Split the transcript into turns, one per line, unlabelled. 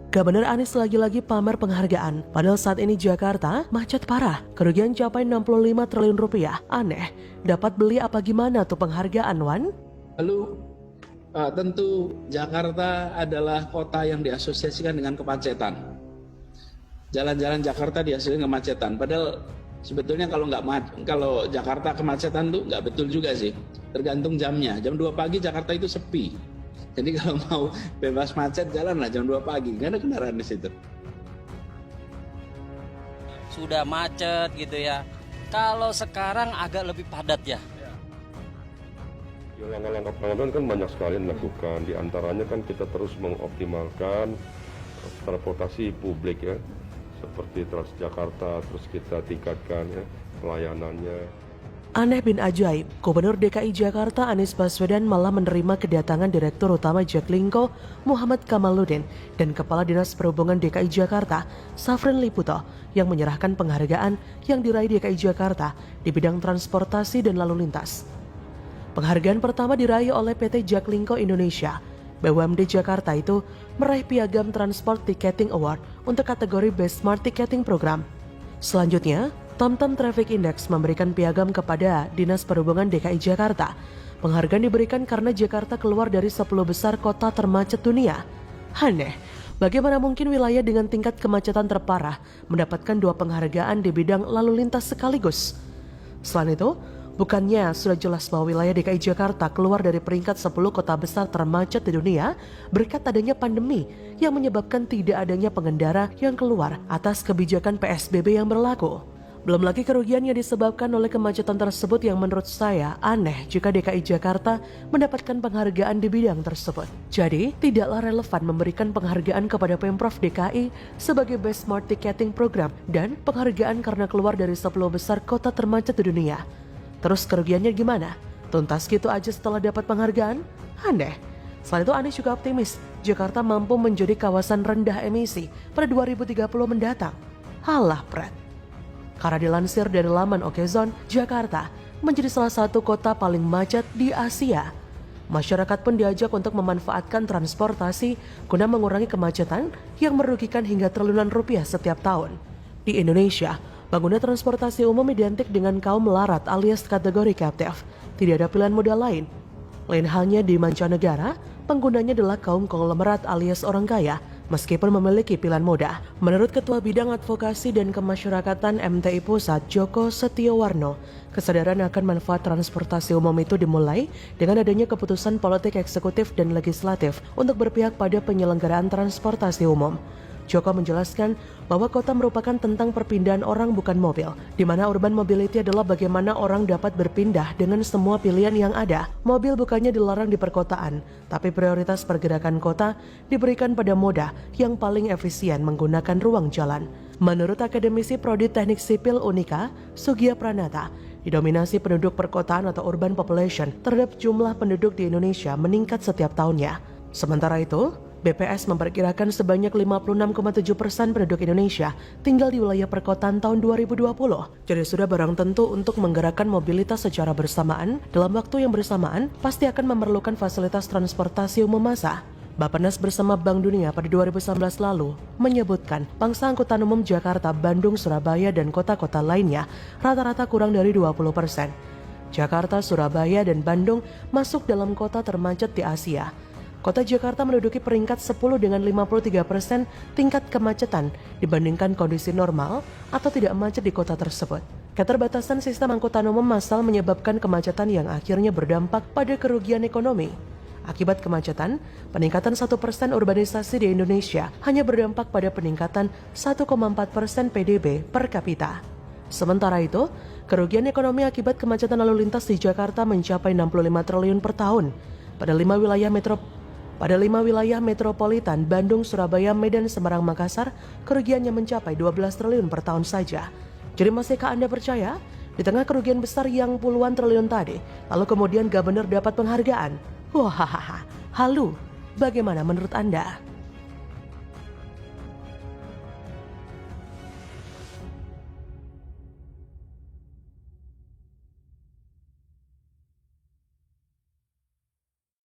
Gubernur Anies lagi-lagi pamer penghargaan. Padahal saat ini Jakarta macet parah. Kerugian capai 65 triliun rupiah. Aneh. Dapat beli apa gimana tuh penghargaan, Wan?
Lalu tentu Jakarta adalah kota yang diasosiasikan dengan kemacetan. Jalan-jalan Jakarta diasosiasikan kemacetan. Padahal sebetulnya kalau Jakarta kemacetan tuh nggak betul juga sih. Tergantung jamnya. Jam 2 pagi Jakarta itu sepi. Jadi kalau mau bebas macet jalanlah jam 2 pagi. Nggak ada kendaraan di situ.
Sudah macet gitu ya. Kalau sekarang agak lebih padat ya.
Langkah-langkah pengaduan kan banyak sekali dilakukan. Di antaranya kan kita terus mengoptimalkan transportasi publik ya, seperti Transjakarta, terus kita tingkatkan ya pelayanannya.
Aneh bin ajaib, Gubernur DKI Jakarta Anies Baswedan malah menerima kedatangan Direktur Utama Jaklingko Muhammad Kamaludin dan Kepala Dinas Perhubungan DKI Jakarta Safrin Liputo yang menyerahkan penghargaan yang diraih DKI Jakarta di bidang transportasi dan lalu lintas. Penghargaan pertama diraih oleh PT Jaklingko Indonesia. BUMD Jakarta itu meraih Piagam Transport Ticketing Award untuk kategori Best Smart Ticketing Program. Selanjutnya, TomTom Traffic Index memberikan piagam kepada Dinas Perhubungan DKI Jakarta. Penghargaan diberikan karena Jakarta keluar dari 10 besar kota termacet dunia. Aneh, bagaimana mungkin wilayah dengan tingkat kemacetan terparah mendapatkan 2 penghargaan di bidang lalu lintas sekaligus? Selain itu, bukannya sudah jelas bahwa wilayah DKI Jakarta keluar dari peringkat 10 kota besar termacet di dunia berkat adanya pandemi yang menyebabkan tidak adanya pengendara yang keluar atas kebijakan PSBB yang berlaku. Belum lagi kerugian yang disebabkan oleh kemacetan tersebut yang menurut saya aneh jika DKI Jakarta mendapatkan penghargaan di bidang tersebut. Jadi, tidaklah relevan memberikan penghargaan kepada Pemprov DKI sebagai Best Smart Ticketing Program dan penghargaan karena keluar dari 10 besar kota termacet di dunia. Terus kerugiannya gimana? Tuntas gitu aja setelah dapat penghargaan? Aneh. Selain itu Anies juga optimis Jakarta mampu menjadi kawasan rendah emisi pada 2030 mendatang. Halah Pret. Karena dilansir dari laman Okezon, Jakarta menjadi salah satu kota paling macet di Asia. Masyarakat pun diajak untuk memanfaatkan transportasi guna mengurangi kemacetan yang merugikan hingga triliunan rupiah setiap tahun. Di Indonesia, pengguna transportasi umum identik dengan kaum melarat alias kategori captive. Tidak ada pilihan moda lain. Lain halnya di mancanegara, penggunanya adalah kaum konglomerat alias orang kaya, meskipun memiliki pilihan moda. Menurut Ketua Bidang Advokasi dan Kemasyarakatan MTI Pusat Joko Setiowarno, kesadaran akan manfaat transportasi umum itu dimulai dengan adanya keputusan politik eksekutif dan legislatif untuk berpihak pada penyelenggaraan transportasi umum. Joko menjelaskan bahwa kota merupakan tentang perpindahan orang bukan mobil, di mana urban mobility adalah bagaimana orang dapat berpindah dengan semua pilihan yang ada. Mobil bukannya dilarang di perkotaan, tapi prioritas pergerakan kota diberikan pada moda yang paling efisien menggunakan ruang jalan. Menurut akademisi Prodi Teknik Sipil Unika, Sugia Pranata, didominasi penduduk perkotaan atau urban population terhadap jumlah penduduk di Indonesia meningkat setiap tahunnya. Sementara itu, BPS memperkirakan sebanyak 56,7% penduduk Indonesia tinggal di wilayah perkotaan tahun 2020. Jadi sudah barang tentu untuk menggerakkan mobilitas secara bersamaan, dalam waktu yang bersamaan pasti akan memerlukan fasilitas transportasi umum massa. Bappenas bersama Bank Dunia pada 2019 lalu menyebutkan pangsa angkutan umum Jakarta, Bandung, Surabaya, dan kota-kota lainnya rata-rata kurang dari 20%. Jakarta, Surabaya, dan Bandung masuk dalam kota termacet di Asia. Kota Jakarta menduduki peringkat 10 dengan 53% tingkat kemacetan dibandingkan kondisi normal atau tidak macet di kota tersebut. Keterbatasan sistem angkutan umum massal menyebabkan kemacetan yang akhirnya berdampak pada kerugian ekonomi. Akibat kemacetan, peningkatan 1% urbanisasi di Indonesia hanya berdampak pada peningkatan 1,4% PDB per kapita. Sementara itu, kerugian ekonomi akibat kemacetan lalu lintas di Jakarta mencapai 65 triliun per tahun. Pada 5 wilayah metropolitan Bandung, Surabaya, Medan, Semarang, Makassar, kerugiannya mencapai 12 triliun per tahun saja. Jadi masihkah Anda percaya? Di tengah kerugian besar yang puluhan triliun tadi, lalu kemudian gubernur dapat penghargaan? Wah, halu. Bagaimana menurut Anda?